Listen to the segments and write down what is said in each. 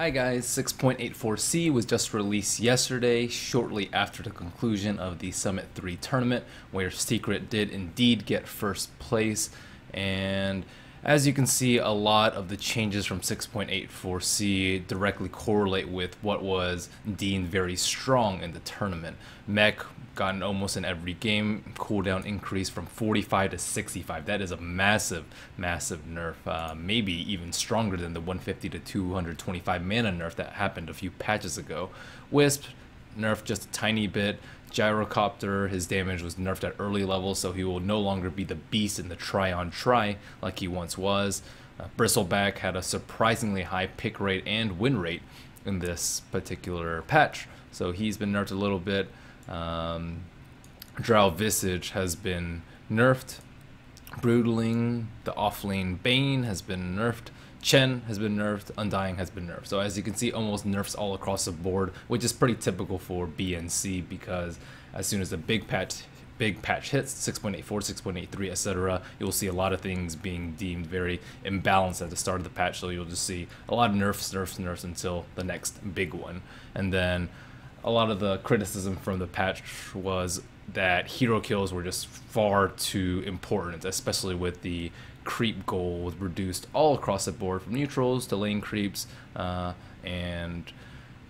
Hi guys, 6.84C was just released yesterday, shortly after the conclusion of the Summit 3 tournament, where Secret did indeed get first place. And as you can see, a lot of the changes from 6.84C directly correlate with what was deemed very strong in the tournament. Mech gotten almost in every game, cooldown increased from 45 to 65. That is a massive nerf, maybe even stronger than the 150 to 225 mana nerf that happened a few patches ago. Wisp nerfed just a tiny bit. Gyrocopter, his damage was nerfed at early levels, so he will no longer be the beast in the try-on-try like he once was. Bristleback had a surprisingly high pick rate and win rate in this particular patch, so he's been nerfed a little bit. Drow Visage has been nerfed. Brutaling, the offlane Bane has been nerfed. Chen has been nerfed, Undying has been nerfed. So as you can see, almost nerfs all across the board, which is pretty typical for BNC because as soon as the big patch hits, 6.84, 6.83, etc., you'll see a lot of things being deemed very imbalanced at the start of the patch. So you'll just see a lot of nerfs until the next big one. And then a lot of the criticism from the patch was that hero kills were just far too important, especially with the creep goal reduced all across the board from neutrals to lane creeps, and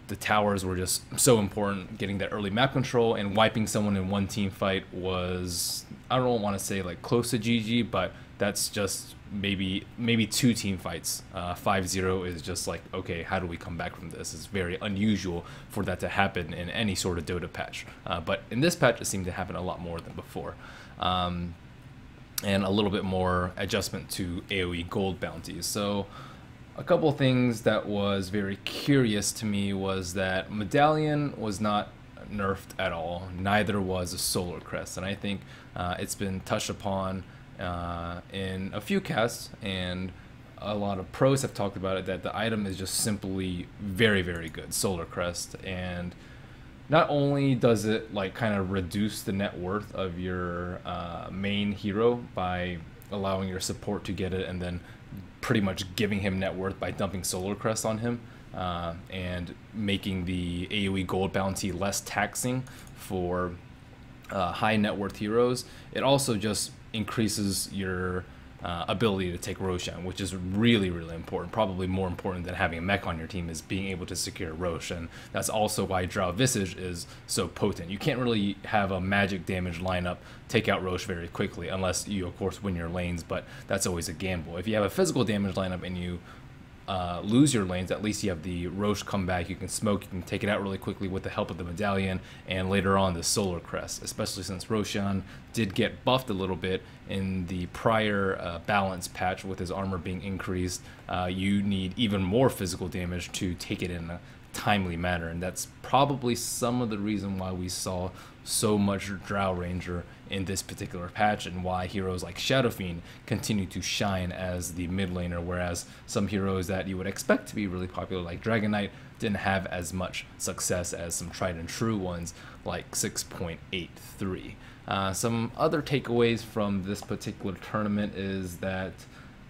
the towers were just so important. Getting that early map control and wiping someone in one team fight was, I don't want to say like close to GG, but that's just maybe two team fights. 5-0 is just like, okay, how do we come back from this? It's very unusual for that to happen in any sort of Dota patch, but in this patch it seemed to happen a lot more than before. And a little bit more adjustment to AoE gold bounties. So a couple things that was very curious to me was that Medallion was not nerfed at all, neither was a Solar Crest, and I think it's been touched upon in a few casts, and a lot of pros have talked about it, that the item is just simply very good, Solar Crest. And not only does it like kind of reduce the net worth of your main hero by allowing your support to get it and then pretty much giving him net worth by dumping Solar Crest on him, and making the AoE gold bounty less taxing for high net worth heroes, it also just increases your ability to take Roshan, which is really important. Probably more important than having a mech on your team is being able to secure Rosh, and that's also why Drow Visage is so potent. You can't really have a magic damage lineup take out Rosh very quickly unless you of course win your lanes, but that's always a gamble. If you have a physical damage lineup and you lose your lanes, at least you have the Rosh comeback. You can smoke, you can take it out really quickly with the help of the Medallion, and later on the Solar Crest, especially since Roshan did get buffed a little bit in the prior balance patch with his armor being increased. You need even more physical damage to take it in a timely manner, and that's probably some of the reason why we saw so much Drow Ranger in this particular patch, and why heroes like Shadow Fiend continue to shine as the mid laner, whereas some heroes that you would expect to be really popular like Dragon Knight didn't have as much success as some tried and true ones like 6.83. Some other takeaways from this particular tournament is that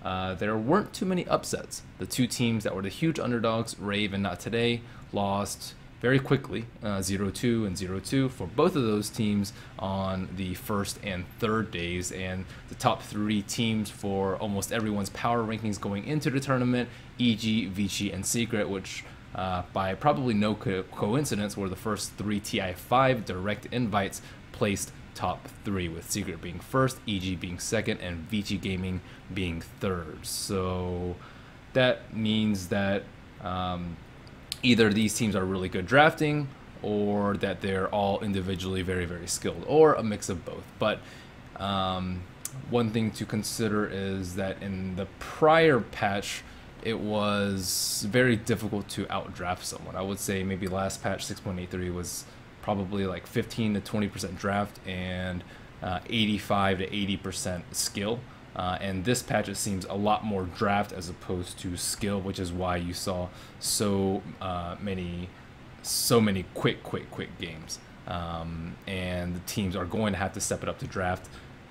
there weren't too many upsets. The two teams that were the huge underdogs, Rave and Not Today, lost very quickly, 0-2 and 0-2 for both of those teams on the first and third days. And the top three teams for almost everyone's power rankings going into the tournament, EG, Vici, and Secret, which by probably no coincidence were the first three TI5 direct invites placed top three, with Secret being first, EG being second, and Vici Gaming being third. So that means that either these teams are really good drafting, or that they're all individually very skilled, or a mix of both. But one thing to consider is that in the prior patch, it was very difficult to outdraft someone. I would say maybe last patch, 6.83, was probably like 15 to 20% draft and 85 to 80% skill. And this patch, it seems a lot more draft as opposed to skill, which is why you saw so many quick games. And the teams are going to have to step it up to draft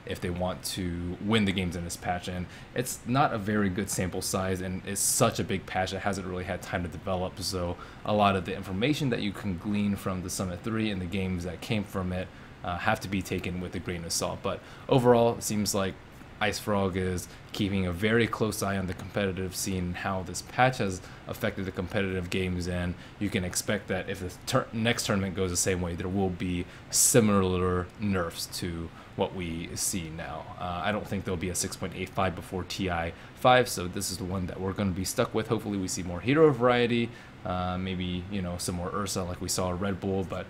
if they want to win the games in this patch. And it's not a very good sample size, and it's such a big patch that hasn't really had time to develop, so a lot of the information that you can glean from the Summit 3 and the games that came from it have to be taken with a grain of salt. But overall, it seems like IceFrog is keeping a very close eye on the competitive scene and how this patch has affected the competitive games, and you can expect that if the next tournament goes the same way, there will be similar nerfs to what we see now. I don't think there'll be a 6.85 before TI 5, so this is the one that we're going to be stuck with. Hopefully we see more hero variety, maybe, you know, some more Ursa like we saw Red Bull, but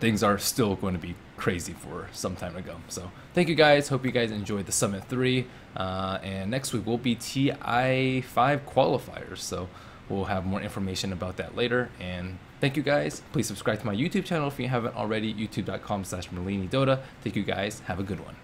things are still going to be crazy for some time to go. So thank you guys. Hope you guys enjoyed the Summit 3. And next week will be TI 5 qualifiers. So we'll have more information about that later. And thank you guys. Please subscribe to my YouTube channel if you haven't already. YouTube.com/MerliniDota. Thank you guys. Have a good one.